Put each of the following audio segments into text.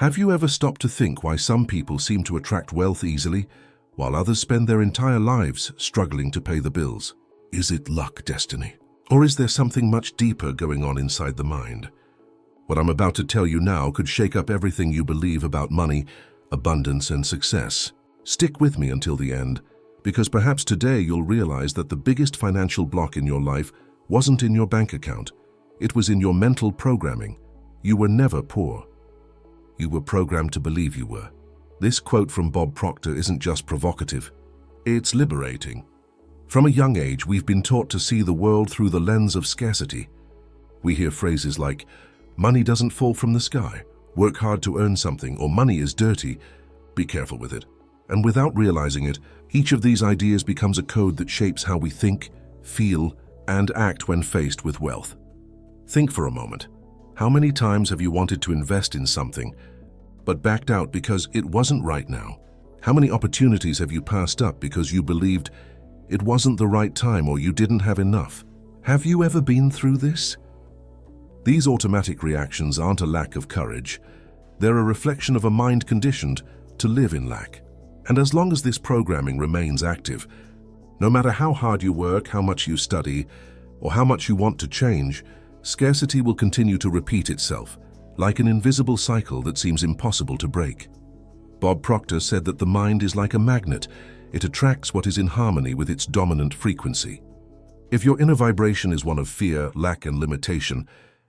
Have you ever stopped to think why some people seem to attract wealth easily, while others spend their entire lives struggling to pay the bills? Is it luck, destiny? Or is there something much deeper going on inside the mind? What I'm about to tell you now could shake up everything you believe about money, abundance, and success. Stick with me until the end, because perhaps today you'll realize that the biggest financial block in your life wasn't in your bank account. It was in your mental programming. You were never poor. You were programmed to believe you were. This quote from Bob Proctor isn't just provocative, it's liberating. From a young age, we've been taught to see the world through the lens of scarcity. We hear phrases like, money doesn't fall from the sky, work hard to earn something, or money is dirty, be careful with it. And without realizing it, each of these ideas becomes a code that shapes how we think, feel, and act when faced with wealth. Think for a moment. How many times have you wanted to invest in something, but backed out because it wasn't right now? How many opportunities have you passed up because you believed it wasn't the right time or you didn't have enough? Have you ever been through this? These automatic reactions aren't a lack of courage. They're a reflection of a mind conditioned to live in lack. And as long as this programming remains active, no matter how hard you work, how much you study, or how much you want to change, scarcity will continue to repeat itself, like an invisible cycle that seems impossible to break. Bob Proctor said that the mind is like a magnet. It attracts what is in harmony with its dominant frequency. If your inner vibration is one of fear, lack, and limitation,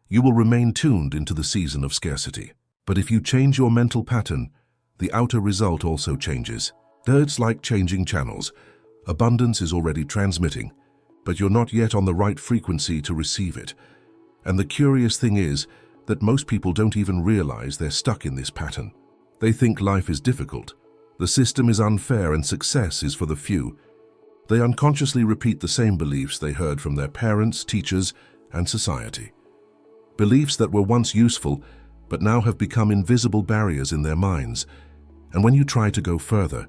you will remain tuned into the season of scarcity. But if you change your mental pattern, the outer result also changes. It's like changing channels. Abundance is already transmitting, but you're not yet on the right frequency to receive it. And the curious thing is that most people don't even realize they're stuck in this pattern. They think life is difficult, the system is unfair, and success is for the few. They unconsciously repeat the same beliefs they heard from their parents, teachers, and society. Beliefs that were once useful, but now have become invisible barriers in their minds. And when you try to go further,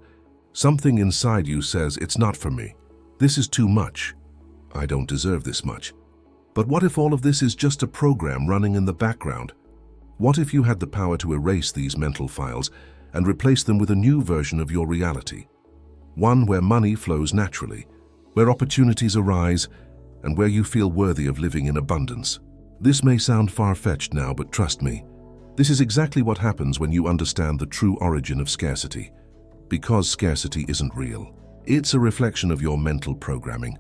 something inside you says, it's not for me. This is too much. I don't deserve this much. But what if all of this is just a program running in the background? What if you had the power to erase these mental files and replace them with a new version of your reality? One where money flows naturally, where opportunities arise, and where you feel worthy of living in abundance. This may sound far-fetched now, but trust me, this is exactly what happens when you understand the true origin of scarcity. Because scarcity isn't real. It's a reflection of your mental programming.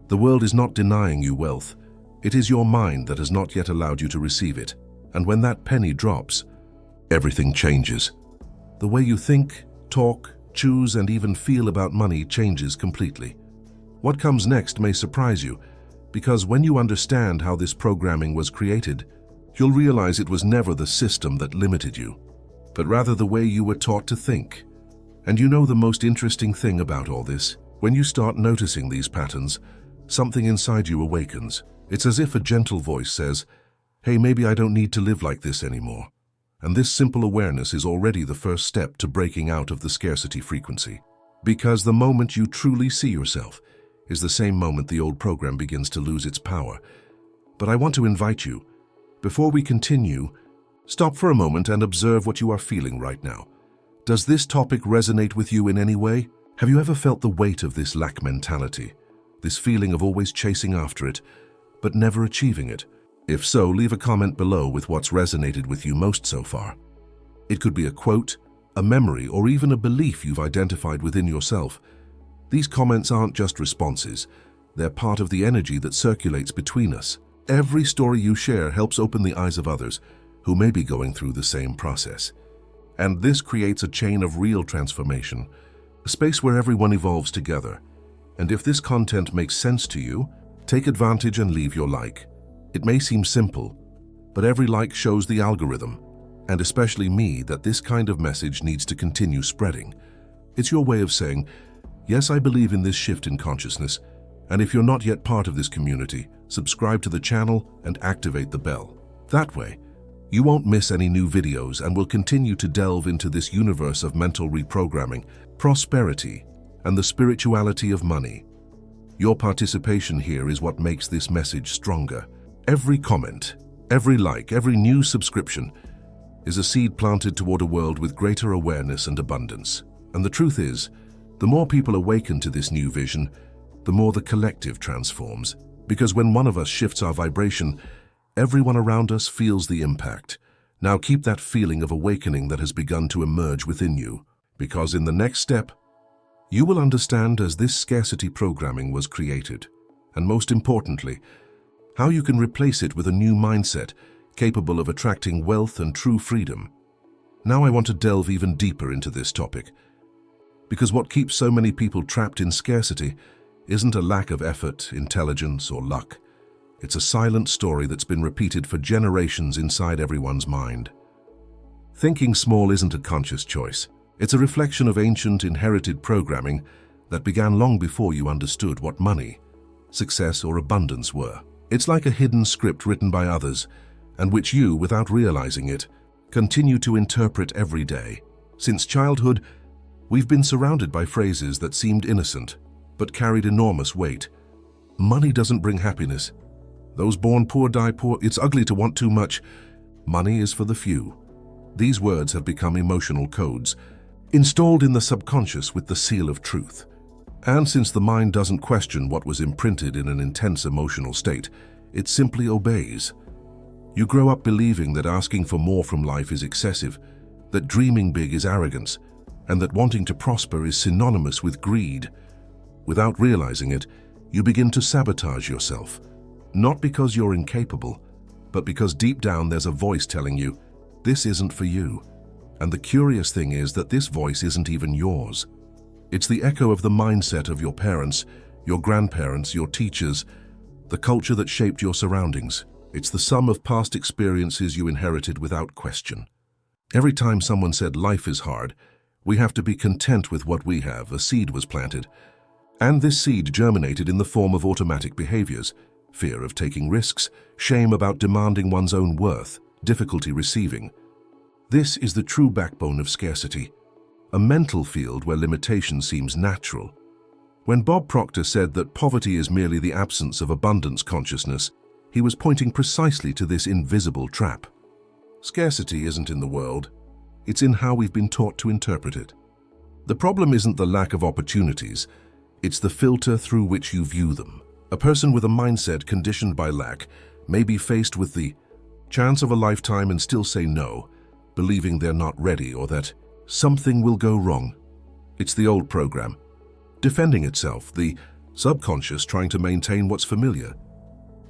The world is not denying you wealth. It is your mind that has not yet allowed you to receive it. And when that penny drops, everything changes. The way you think, talk, choose, and even feel about money changes completely. What comes next may surprise you, because when you understand how this programming was created, you'll realize it was never the system that limited you, but rather the way you were taught to think. And you know the most interesting thing about all this? When you start noticing these patterns, something inside you awakens. It's as if a gentle voice says, hey, maybe I don't need to live like this anymore. And this simple awareness is already the first step to breaking out of the scarcity frequency. Because the moment you truly see yourself is the same moment the old program begins to lose its power. But I want to invite you, before we continue, stop for a moment and observe what you are feeling right now. Does this topic resonate with you in any way? Have you ever felt the weight of this lack mentality? This feeling of always chasing after it, but never achieving it? If so, leave a comment below with what's resonated with you most so far. It could be a quote, a memory, or even a belief you've identified within yourself. These comments aren't just responses. They're part of the energy that circulates between us. Every story you share helps open the eyes of others who may be going through the same process. And this creates a chain of real transformation, a space where everyone evolves together. And if this content makes sense to you, take advantage and leave your like. It may seem simple, but every like shows the algorithm, and especially me, that this kind of message needs to continue spreading. It's your way of saying, yes, I believe in this shift in consciousness, and if you're not yet part of this community, subscribe to the channel and activate the bell. That way, you won't miss any new videos and will continue to delve into this universe of mental reprogramming, prosperity, and the spirituality of money. Your participation here is what makes this message stronger. Every comment, every like, every new subscription, is a seed planted toward a world with greater awareness and abundance. And the truth is, the more people awaken to this new vision, the more the collective transforms. Because when one of us shifts our vibration, everyone around us feels the impact. Now keep that feeling of awakening that has begun to emerge within you, because in the next step, you will understand as this scarcity programming was created, and most importantly, how you can replace it with a new mindset capable of attracting wealth and true freedom. Now I want to delve even deeper into this topic, because what keeps so many people trapped in scarcity isn't a lack of effort, intelligence, or luck. It's a silent story that's been repeated for generations inside everyone's mind. Thinking small isn't a conscious choice. It's a reflection of ancient, inherited programming that began long before you understood what money, success, or abundance were. It's like a hidden script written by others, and which you, without realizing it, continue to interpret every day. Since childhood, we've been surrounded by phrases that seemed innocent, but carried enormous weight. Money doesn't bring happiness. Those born poor die poor. It's ugly to want too much. Money is for the few. These words have become emotional codes, installed in the subconscious with the seal of truth. And since the mind doesn't question what was imprinted in an intense emotional state, it simply obeys. You grow up believing that asking for more from life is excessive, that dreaming big is arrogance, and that wanting to prosper is synonymous with greed. Without realizing it, you begin to sabotage yourself, not because you're incapable, but because deep down there's a voice telling you, this isn't for you. And the curious thing is that this voice isn't even yours. It's the echo of the mindset of your parents, your grandparents, your teachers, the culture that shaped your surroundings. It's the sum of past experiences you inherited without question. Every time someone said life is hard, we have to be content with what we have, a seed was planted. And this seed germinated in the form of automatic behaviors, fear of taking risks, shame about demanding one's own worth, difficulty receiving. This is the true backbone of scarcity, a mental field where limitation seems natural. When Bob Proctor said that poverty is merely the absence of abundance consciousness, he was pointing precisely to this invisible trap. Scarcity isn't in the world, it's in how we've been taught to interpret it. The problem isn't the lack of opportunities, it's the filter through which you view them. A person with a mindset conditioned by lack may be faced with the chance of a lifetime and still say no, believing they're not ready or that something will go wrong. It's the old program, defending itself, the subconscious trying to maintain what's familiar,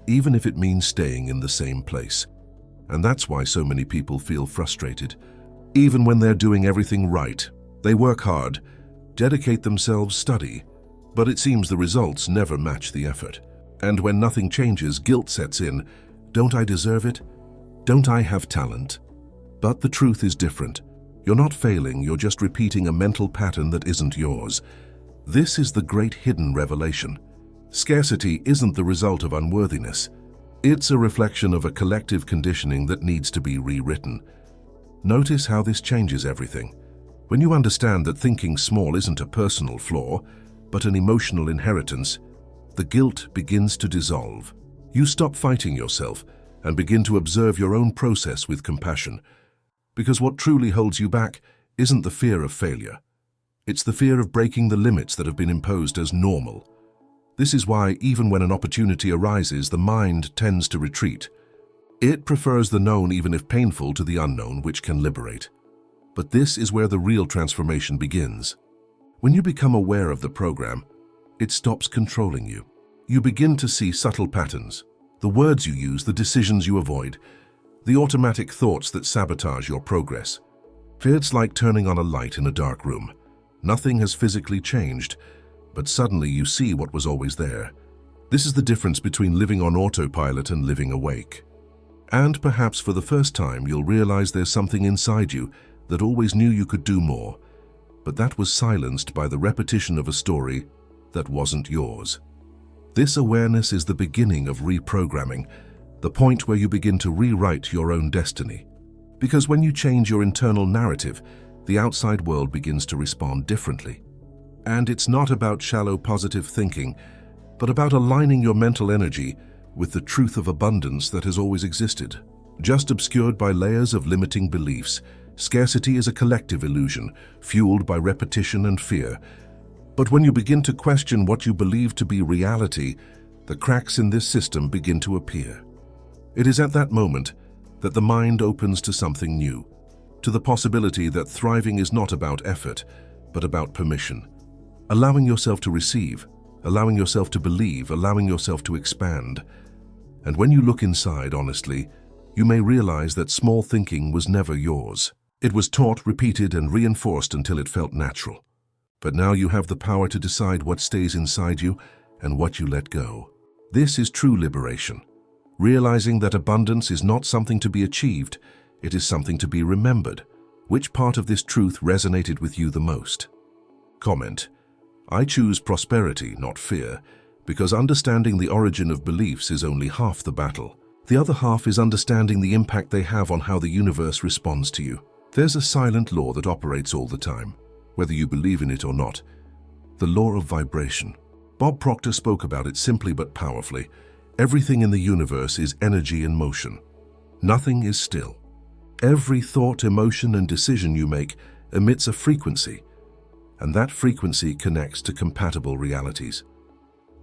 even if it means staying in the same place. And that's why so many people feel frustrated. Even when they're doing everything right, they work hard, dedicate themselves, study, but it seems the results never match the effort. And when nothing changes, guilt sets in. Don't I deserve it? Don't I have talent? But the truth is different. You're not failing, you're just repeating a mental pattern that isn't yours. This is the great hidden revelation. Scarcity isn't the result of unworthiness. It's a reflection of a collective conditioning that needs to be rewritten. Notice how this changes everything. When you understand that thinking small isn't a personal flaw, but an emotional inheritance, the guilt begins to dissolve. You stop fighting yourself and begin to observe your own process with compassion. Because what truly holds you back isn't the fear of failure. It's the fear of breaking the limits that have been imposed as normal. This is why, even when an opportunity arises, the mind tends to retreat. It prefers the known, even if painful, to the unknown, which can liberate. But this is where the real transformation begins. When you become aware of the program, it stops controlling you. You begin to see subtle patterns, the words you use, the decisions you avoid, the automatic thoughts that sabotage your progress. It's like turning on a light in a dark room. Nothing has physically changed, but suddenly you see what was always there. This is the difference between living on autopilot and living awake. And perhaps for the first time, you'll realize there's something inside you that always knew you could do more, but that was silenced by the repetition of a story that wasn't yours. This awareness is the beginning of reprogramming, the point where you begin to rewrite your own destiny. Because when you change your internal narrative, the outside world begins to respond differently. And it's not about shallow positive thinking, but about aligning your mental energy with the truth of abundance that has always existed. just obscured by layers of limiting beliefs. Scarcity is a collective illusion, fueled by repetition and fear. But when you begin to question what you believe to be reality, the cracks in this system begin to appear. It is at that moment that the mind opens to something new, to the possibility that thriving is not about effort, but about permission. Allowing yourself to receive, allowing yourself to believe, allowing yourself to expand. And when you look inside honestly, you may realize that small thinking was never yours. It was taught, repeated, and reinforced until it felt natural. But now you have the power to decide what stays inside you and what you let go. This is true liberation. Realizing that abundance is not something to be achieved, it is something to be remembered. Which part of this truth resonated with you the most? Comment: I choose prosperity, not fear, because understanding the origin of beliefs is only half the battle. The other half is understanding the impact they have on how the universe responds to you. There's a silent law that operates all the time, whether you believe in it or not. The law of vibration. Bob Proctor spoke about it simply but powerfully. Everything in the universe is energy in motion. Nothing is still. Every thought, emotion, and decision you make emits a frequency, and that frequency connects to compatible realities.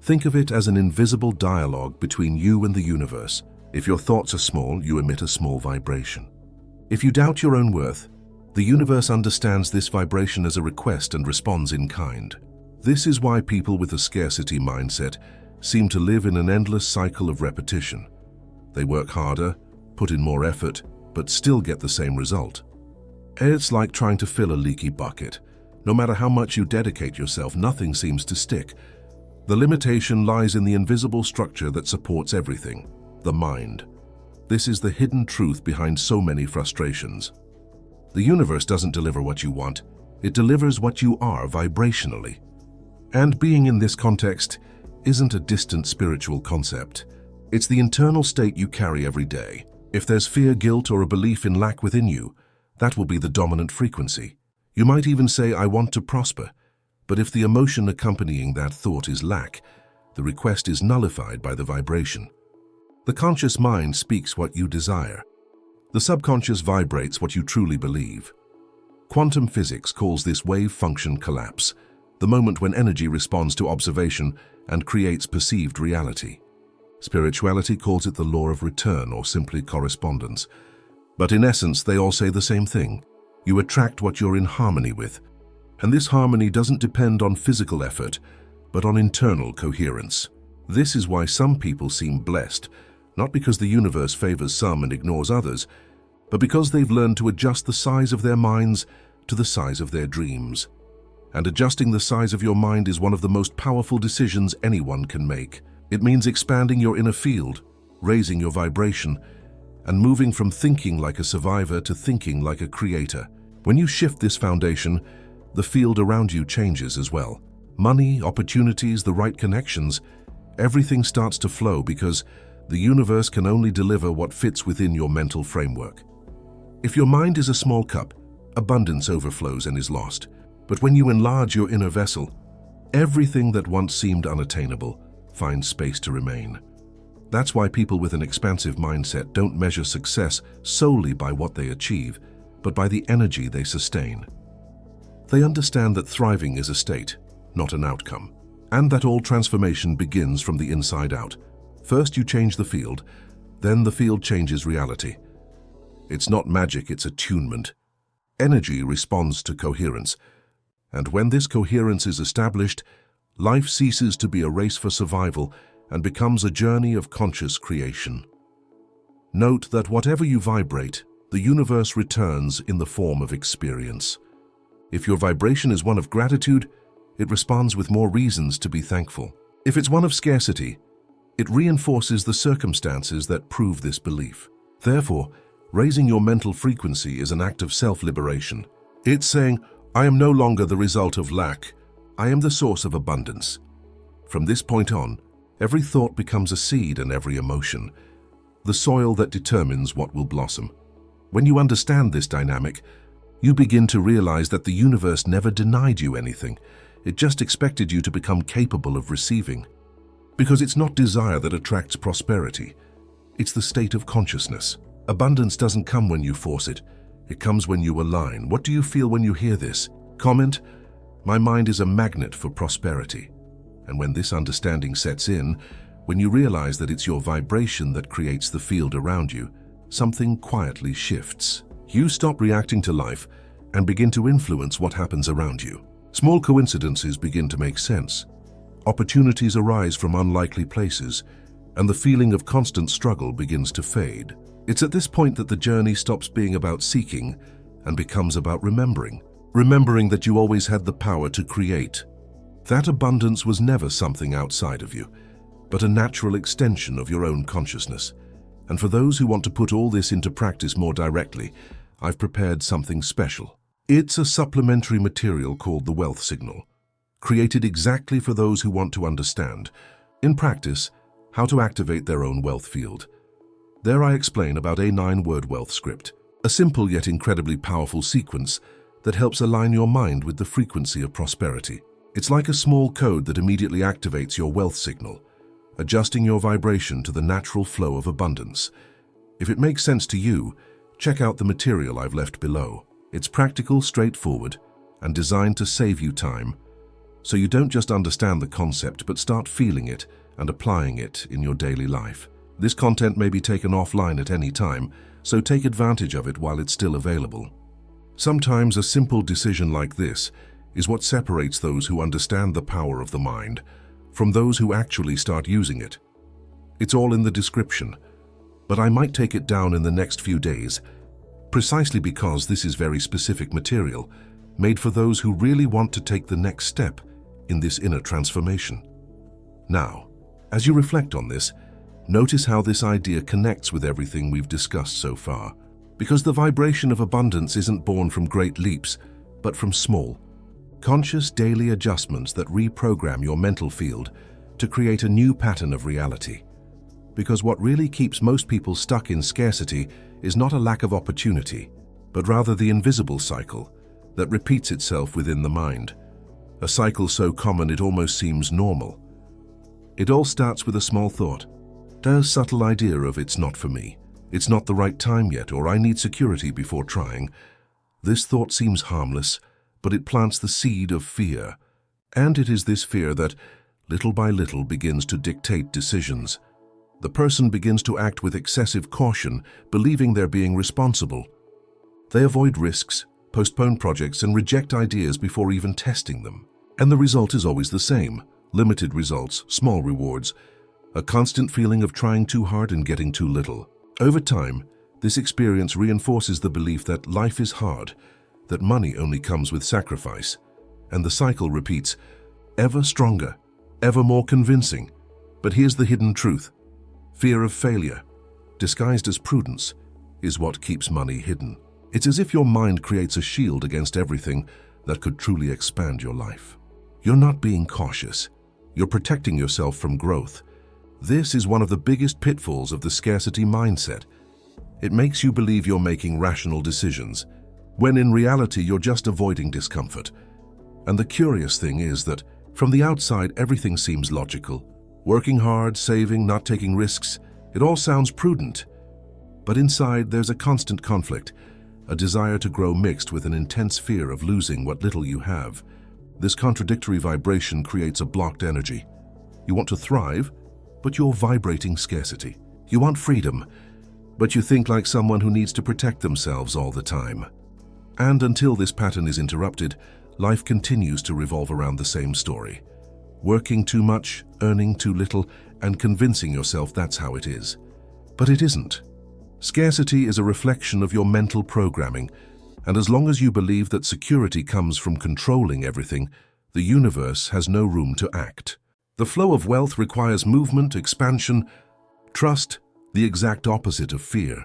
Think of it as an invisible dialogue between you and the universe. If your thoughts are small, you emit a small vibration. If you doubt your own worth, the universe understands this vibration as a request and responds in kind. This is why people with a scarcity mindset seem to live in an endless cycle of repetition. They work harder, put in more effort, but still get the same result. It's like trying to fill a leaky bucket. No matter how much you dedicate yourself, nothing seems to stick. The limitation lies in the invisible structure that supports everything, the mind. This is the hidden truth behind so many frustrations. The universe doesn't deliver what you want, it delivers what you are vibrationally. And being in this context isn't a distant spiritual concept. It's the internal state you carry every day. If there's fear, guilt, or a belief in lack within you, that will be the dominant frequency. You might even say, I want to prosper. But if the emotion accompanying that thought is lack, the request is nullified by the vibration. The conscious mind speaks what you desire. The subconscious vibrates what you truly believe. Quantum physics calls this wave function collapse, the moment when energy responds to observation and creates perceived reality. Spirituality calls it the law of return or simply correspondence. But in essence, they all say the same thing. You attract what you're in harmony with. And this harmony doesn't depend on physical effort, but on internal coherence. This is why some people seem blessed, not because the universe favors some and ignores others, but because they've learned to adjust the size of their minds to the size of their dreams. And adjusting the size of your mind is one of the most powerful decisions anyone can make. It means expanding your inner field, raising your vibration, and moving from thinking like a survivor to thinking like a creator. When you shift this foundation, the field around you changes as well. Money, opportunities, the right connections, everything starts to flow because the universe can only deliver what fits within your mental framework. If your mind is a small cup, abundance overflows and is lost. But when you enlarge your inner vessel, everything that once seemed unattainable finds space to remain. That's why people with an expansive mindset don't measure success solely by what they achieve, but by the energy they sustain. They understand that thriving is a state, not an outcome, and that all transformation begins from the inside out. First you change the field, then the field changes reality. It's not magic, it's attunement. Energy responds to coherence, and when this coherence is established, life ceases to be a race for survival and becomes a journey of conscious creation. Note that whatever you vibrate, the universe returns in the form of experience. If your vibration is one of gratitude, it responds with more reasons to be thankful. If it's one of scarcity, it reinforces the circumstances that prove this belief. Therefore, raising your mental frequency is an act of self-liberation. It's saying, I am no longer the result of lack, I am the source of abundance. From this point on, every thought becomes a seed and every emotion, the soil that determines what will blossom. When you understand this dynamic, you begin to realize that the universe never denied you anything. It just expected you to become capable of receiving. Because it's not desire that attracts prosperity. It's the state of consciousness. Abundance doesn't come when you force it. It comes when you align. What do you feel when you hear this? Comment, "My mind is a magnet for prosperity." And when this understanding sets in, when you realize that it's your vibration that creates the field around you, something quietly shifts. You stop reacting to life and begin to influence what happens around you. Small coincidences begin to make sense. Opportunities arise from unlikely places, and the feeling of constant struggle begins to fade. It's at this point that the journey stops being about seeking and becomes about remembering. Remembering that you always had the power to create. That abundance was never something outside of you, but a natural extension of your own consciousness. And for those who want to put all this into practice more directly, I've prepared something special. It's a supplementary material called the Wealth Signal, created exactly for those who want to understand, in practice, how to activate their own wealth field. There I explain about a 9-word wealth script, a simple yet incredibly powerful sequence that helps align your mind with the frequency of prosperity. It's like a small code that immediately activates your wealth signal, adjusting your vibration to the natural flow of abundance. If it makes sense to you, check out the material I've left below. It's practical, straightforward, and designed to save you time, so you don't just understand the concept but start feeling it and applying it in your daily life. This content may be taken offline at any time, so take advantage of it while it's still available. Sometimes a simple decision like this is what separates those who understand the power of the mind from those who actually start using it. It's all in the description, but I might take it down in the next few days, precisely because this is very specific material, made for those who really want to take the next step in this inner transformation. Now, as you reflect on this, notice how this idea connects with everything we've discussed so far. Because the vibration of abundance isn't born from great leaps, but from small, conscious daily adjustments that reprogram your mental field to create a new pattern of reality. Because what really keeps most people stuck in scarcity is not a lack of opportunity, but rather the invisible cycle that repeats itself within the mind. A cycle so common it almost seems normal. It all starts with a small thought, a subtle idea of "it's not for me," "it's not the right time yet," or "I need security before trying." This thought seems harmless, but it plants the seed of fear. And it is this fear that, little by little, begins to dictate decisions. The person begins to act with excessive caution, believing they're being responsible. They avoid risks, postpone projects, and reject ideas before even testing them. And the result is always the same: limited results, small rewards, a constant feeling of trying too hard and getting too little. Over time, this experience reinforces the belief that life is hard, that money only comes with sacrifice, and the cycle repeats, ever stronger, ever more convincing. But here's the hidden truth. Fear of failure, disguised as prudence, is what keeps money hidden. It's as if your mind creates a shield against everything that could truly expand your life. You're not being cautious. You're protecting yourself from growth. This is one of the biggest pitfalls of the scarcity mindset. It makes you believe you're making rational decisions, when in reality you're just avoiding discomfort. And the curious thing is that, from the outside, everything seems logical. Working hard, saving, not taking risks, it all sounds prudent. But inside, there's a constant conflict, a desire to grow mixed with an intense fear of losing what little you have. This contradictory vibration creates a blocked energy. You want to thrive, but you're vibrating scarcity. You want freedom, but you think like someone who needs to protect themselves all the time. And until this pattern is interrupted, life continues to revolve around the same story. Working too much, earning too little, and convincing yourself that's how it is. But it isn't. Scarcity is a reflection of your mental programming, and as long as you believe that security comes from controlling everything, the universe has no room to act. The flow of wealth requires movement, expansion, trust, the exact opposite of fear.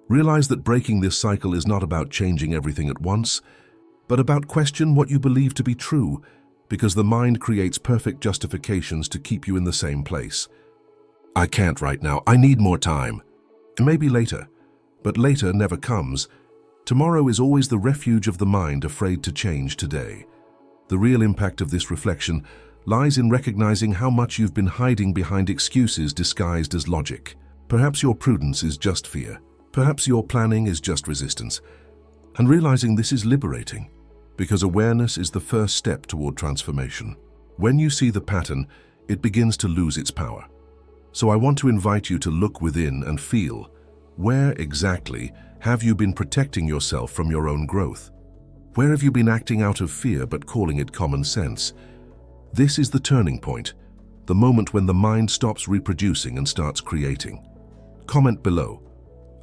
Realize that breaking this cycle is not about changing everything at once, but about question what you believe to be true, because the mind creates perfect justifications to keep you in the same place. I can't right now. I need more time. Maybe later, but later never comes. Tomorrow is always the refuge of the mind afraid to change today. The real impact of this reflection lies in recognizing how much you've been hiding behind excuses disguised as logic. Perhaps your prudence is just fear. Perhaps your planning is just resistance, and realizing this is liberating, because awareness is the first step toward transformation. When you see the pattern, it begins to lose its power. So I want to invite you to look within and feel, where exactly have you been protecting yourself from your own growth? Where have you been acting out of fear but calling it common sense? This is the turning point, the moment when the mind stops reproducing and starts creating. Comment below.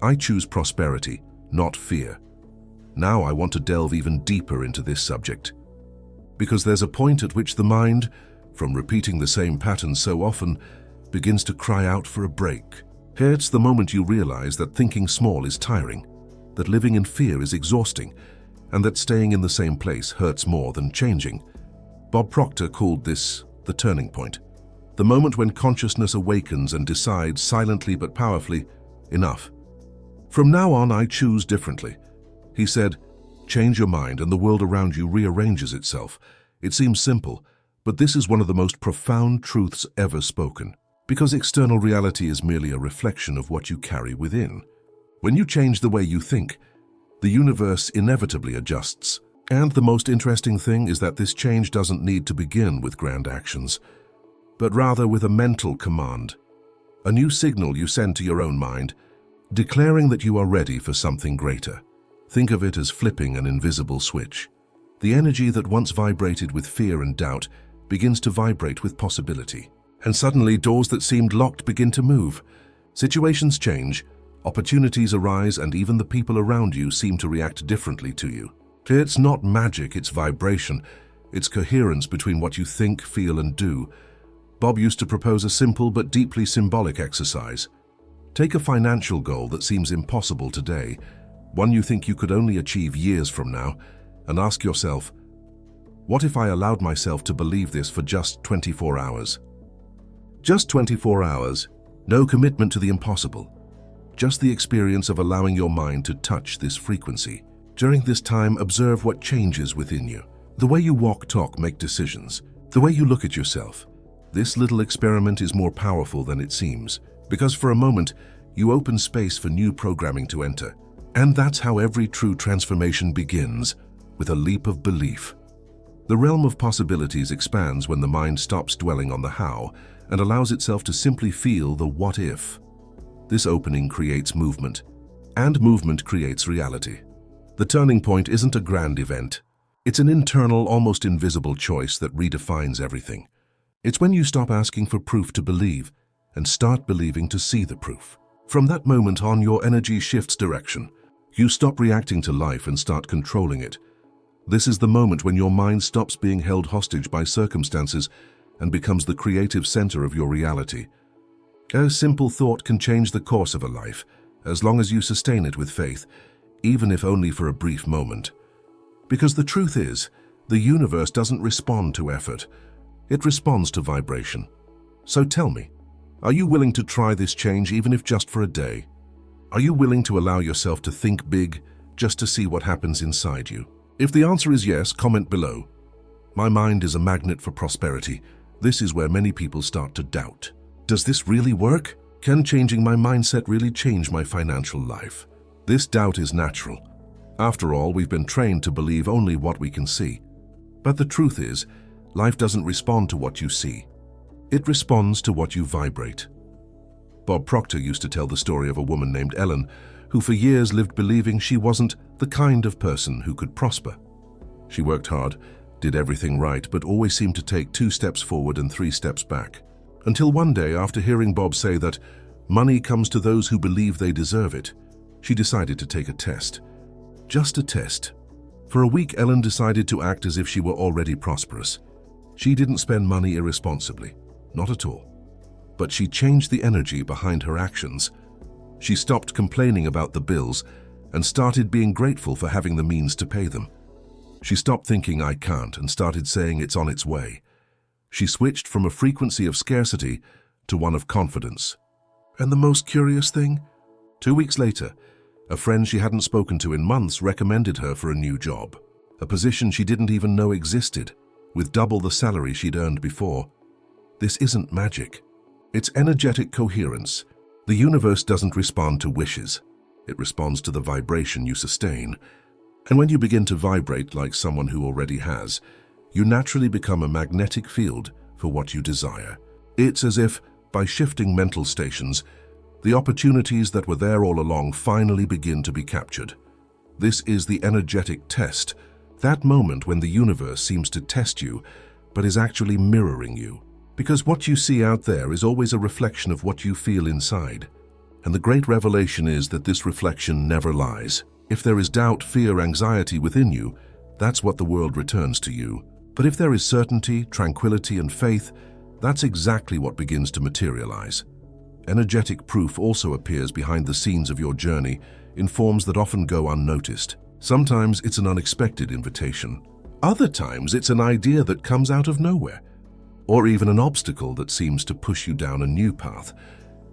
I choose prosperity, not fear. Now I want to delve even deeper into this subject. Because there's a point at which the mind, from repeating the same pattern so often, begins to cry out for a break. Here it's the moment you realize that thinking small is tiring, that living in fear is exhausting, and that staying in the same place hurts more than changing. Bob Proctor called this the turning point. The moment when consciousness awakens and decides silently but powerfully, enough. From now on, I choose differently. He said, change your mind and the world around you rearranges itself. It seems simple, but this is one of the most profound truths ever spoken. Because external reality is merely a reflection of what you carry within. When you change the way you think, the universe inevitably adjusts. And the most interesting thing is that this change doesn't need to begin with grand actions, but rather with a mental command. A new signal you send to your own mind, declaring that you are ready for something greater. Think of it as flipping an invisible switch. The energy that once vibrated with fear and doubt begins to vibrate with possibility. And suddenly doors that seemed locked begin to move. Situations change, opportunities arise, and even the people around you seem to react differently to you. It's not magic, it's vibration. It's coherence between what you think, feel, and do. Bob used to propose a simple but deeply symbolic exercise. Take a financial goal that seems impossible today, one you think you could only achieve years from now, and ask yourself, what if I allowed myself to believe this for just 24 hours? Just 24 hours, no commitment to the impossible. Just the experience of allowing your mind to touch this frequency. During this time, observe what changes within you. The way you walk, talk, make decisions. The way you look at yourself. This little experiment is more powerful than it seems, because for a moment, you open space for new programming to enter. And that's how every true transformation begins, with a leap of belief. The realm of possibilities expands when the mind stops dwelling on the how and allows itself to simply feel the what if. This opening creates movement, and movement creates reality. The turning point isn't a grand event. It's an internal, almost invisible choice that redefines everything. It's when you stop asking for proof to believe and start believing to see the proof. From that moment on, your energy shifts direction. You stop reacting to life and start controlling it. This is the moment when your mind stops being held hostage by circumstances and becomes the creative center of your reality. A simple thought can change the course of a life, as long as you sustain it with faith, even if only for a brief moment. Because the truth is, the universe doesn't respond to effort. It responds to vibration. So tell me, are you willing to try this change even if just for a day? Are you willing to allow yourself to think big just to see what happens inside you? If the answer is yes, comment below. My mind is a magnet for prosperity. This is where many people start to doubt. Does this really work? Can changing my mindset really change my financial life? This doubt is natural. After all, we've been trained to believe only what we can see. But the truth is, life doesn't respond to what you see. It responds to what you vibrate. Bob Proctor used to tell the story of a woman named Ellen, who for years lived believing she wasn't the kind of person who could prosper. She worked hard, did everything right, but always seemed to take 2 steps forward and 3 steps back. Until one day, after hearing Bob say that money comes to those who believe they deserve it, she decided to take a test. Just a test. For a week, Ellen decided to act as if she were already prosperous. She didn't spend money irresponsibly, not at all. But she changed the energy behind her actions. She stopped complaining about the bills and started being grateful for having the means to pay them. She stopped thinking I can't and started saying it's on its way. She switched from a frequency of scarcity to one of confidence. And the most curious thing? 2 weeks later, a friend she hadn't spoken to in months recommended her for a new job, a position she didn't even know existed, with double the salary she'd earned before. This isn't magic. It's energetic coherence. The universe doesn't respond to wishes. It responds to the vibration you sustain. And when you begin to vibrate like someone who already has, you naturally become a magnetic field for what you desire. It's as if, by shifting mental stations, the opportunities that were there all along finally begin to be captured. This is the energetic test, that moment when the universe seems to test you, but is actually mirroring you. Because what you see out there is always a reflection of what you feel inside. And the great revelation is that this reflection never lies. If there is doubt, fear, anxiety within you, that's what the world returns to you. But if there is certainty, tranquility, and faith, that's exactly what begins to materialize. Energetic proof also appears behind the scenes of your journey in forms that often go unnoticed. Sometimes it's an unexpected invitation. Other times it's an idea that comes out of nowhere, or even an obstacle that seems to push you down a new path.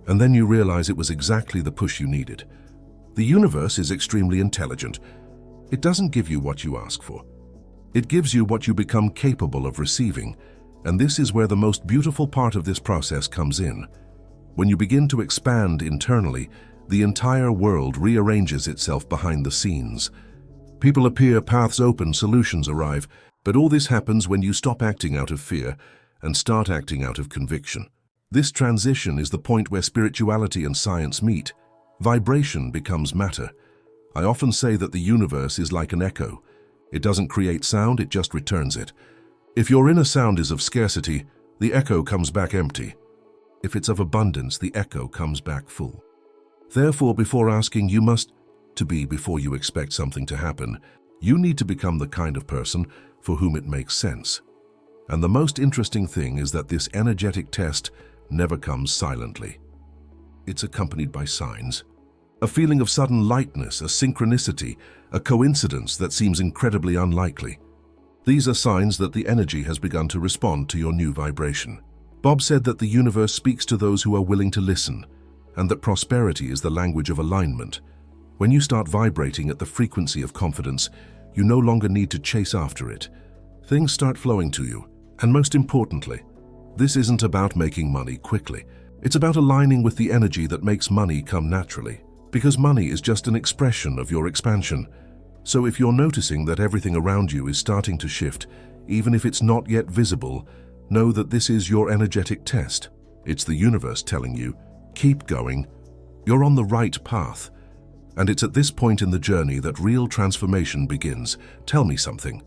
And then you realize it was exactly the push you needed. The universe is extremely intelligent. It doesn't give you what you ask for. It gives you what you become capable of receiving. And this is where the most beautiful part of this process comes in. When you begin to expand internally, the entire world rearranges itself behind the scenes. People appear, paths open, solutions arrive, but all this happens when you stop acting out of fear and start acting out of conviction. This transition is the point where spirituality and science meet. Vibration becomes matter. I often say that the universe is like an echo. It doesn't create sound, it just returns it. If your inner sound is of scarcity, the echo comes back empty. If it's of abundance, the echo comes back full. Therefore, before asking, you must to be before you expect something to happen. You need to become the kind of person for whom it makes sense. And the most interesting thing is that this energetic test never comes silently. It's accompanied by signs. A feeling of sudden lightness, a synchronicity, a coincidence that seems incredibly unlikely. These are signs that the energy has begun to respond to your new vibration. Bob said that the universe speaks to those who are willing to listen, and that prosperity is the language of alignment. When you start vibrating at the frequency of confidence, you no longer need to chase after it. Things start flowing to you, and most importantly, this isn't about making money quickly. It's about aligning with the energy that makes money come naturally, because money is just an expression of your expansion. So if you're noticing that everything around you is starting to shift, even if it's not yet visible, know that this is your energetic test. It's the universe telling you, keep going. You're on the right path. And it's at this point in the journey that real transformation begins. Tell me something.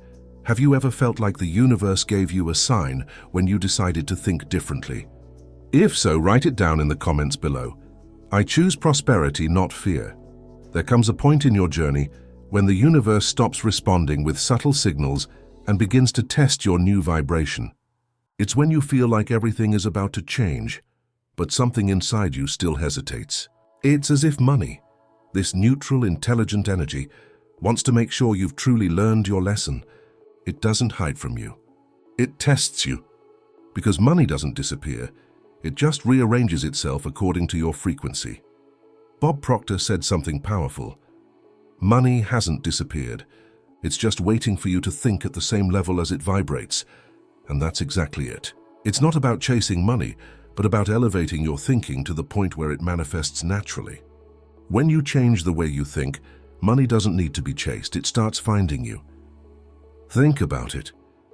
Have you ever felt like the universe gave you a sign when you decided to think differently? If so, write it down in the comments below. I choose prosperity, not fear. There comes a point in your journey when the universe stops responding with subtle signals and begins to test your new vibration. It's when you feel like everything is about to change, but something inside you still hesitates. It's as if money, this neutral, intelligent energy, wants to make sure you've truly learned your lesson. It doesn't hide from you. It tests you. Because money doesn't disappear, it just rearranges itself according to your frequency. Bob Proctor said something powerful. Money hasn't disappeared. It's just waiting for you to think at the same level as it vibrates. And that's exactly it. It's not about chasing money, but about elevating your thinking to the point where it manifests naturally. When you change the way you think, money doesn't need to be chased, it starts finding you. Think about it.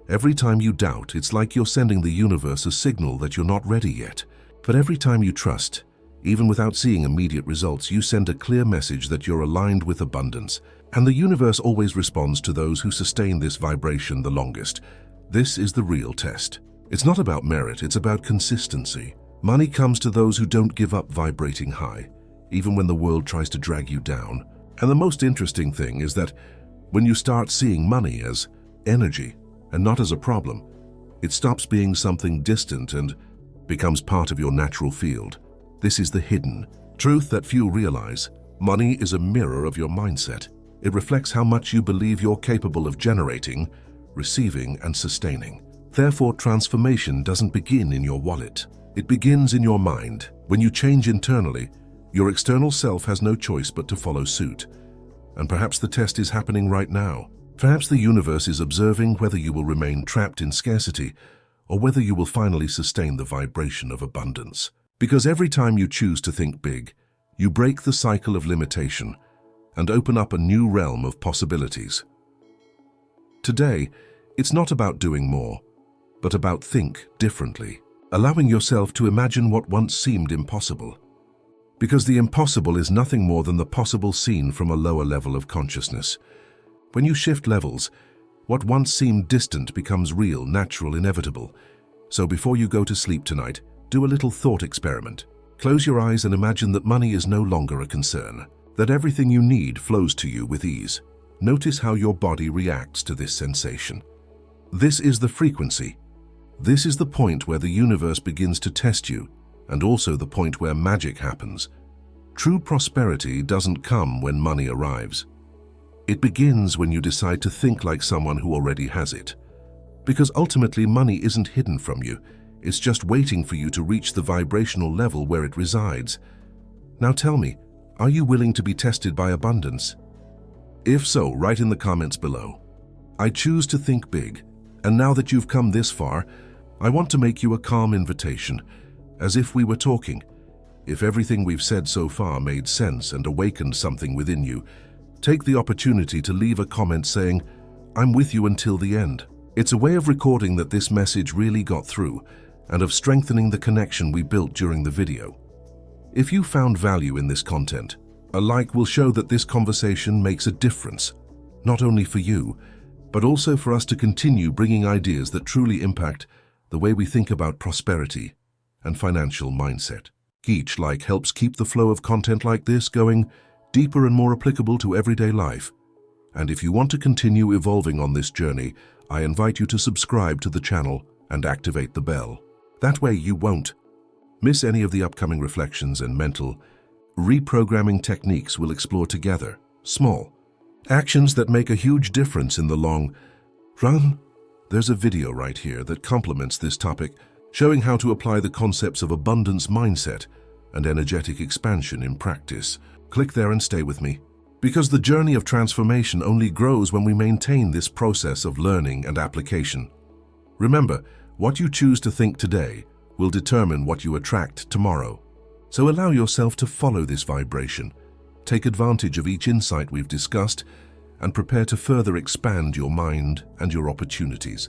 Every time you doubt, it's like you're sending the universe a signal that you're not ready yet. But every time you trust, even without seeing immediate results, you send a clear message that you're aligned with abundance. And the universe always responds to those who sustain this vibration the longest. This is the real test. It's not about merit, it's about consistency. Money comes to those who don't give up vibrating high, even when the world tries to drag you down. And the most interesting thing is that when you start seeing money as energy and not as a problem, it stops being something distant and becomes part of your natural field. This is the hidden truth that few realize. Money is a mirror of your mindset. It reflects how much you believe you're capable of generating, receiving, and sustaining. Therefore, transformation doesn't begin in your wallet. It begins in your mind. When you change internally, your external self has no choice but to follow suit. And perhaps the test is happening right now. Perhaps the universe is observing whether you will remain trapped in scarcity or whether you will finally sustain the vibration of abundance. Because every time you choose to think big, you break the cycle of limitation and open up a new realm of possibilities. Today, it's not about doing more, but about think differently, allowing yourself to imagine what once seemed impossible. Because the impossible is nothing more than the possible seen from a lower level of consciousness. When you shift levels, what once seemed distant becomes real, natural, inevitable. So before you go to sleep tonight, do a little thought experiment. Close your eyes and imagine that money is no longer a concern, that everything you need flows to you with ease. Notice how your body reacts to this sensation. This is the frequency. This is the point where the universe begins to test you, and also the point where magic happens. True prosperity doesn't come when money arrives. It begins when you decide to think like someone who already has it. Because ultimately money isn't hidden from you, it's just waiting for you to reach the vibrational level where it resides. Now tell me, are you willing to be tested by abundance? If so, write in the comments below. I choose to think big, and now that you've come this far, I want to make you a calm invitation, as if we were talking. If everything we've said so far made sense and awakened something within you, take the opportunity to leave a comment saying, "I'm with you until the end." It's a way of recording that this message really got through, and of strengthening the connection we built during the video. If you found value in this content, a like will show that this conversation makes a difference, not only for you, but also for us to continue bringing ideas that truly impact the way we think about prosperity and financial mindset. Each like helps keep the flow of content like this going deeper and more applicable to everyday life. And if you want to continue evolving on this journey, I invite you to subscribe to the channel and activate the bell. That way you won't miss any of the upcoming reflections and mental reprogramming techniques we'll explore together. Small actions that make a huge difference in the long run. There's a video right here that complements this topic, showing how to apply the concepts of abundance mindset and energetic expansion in practice. Click there and stay with me. Because the journey of transformation only grows when we maintain this process of learning and application. Remember, what you choose to think today will determine what you attract tomorrow. So allow yourself to follow this vibration, take advantage of each insight we've discussed, and prepare to further expand your mind and your opportunities.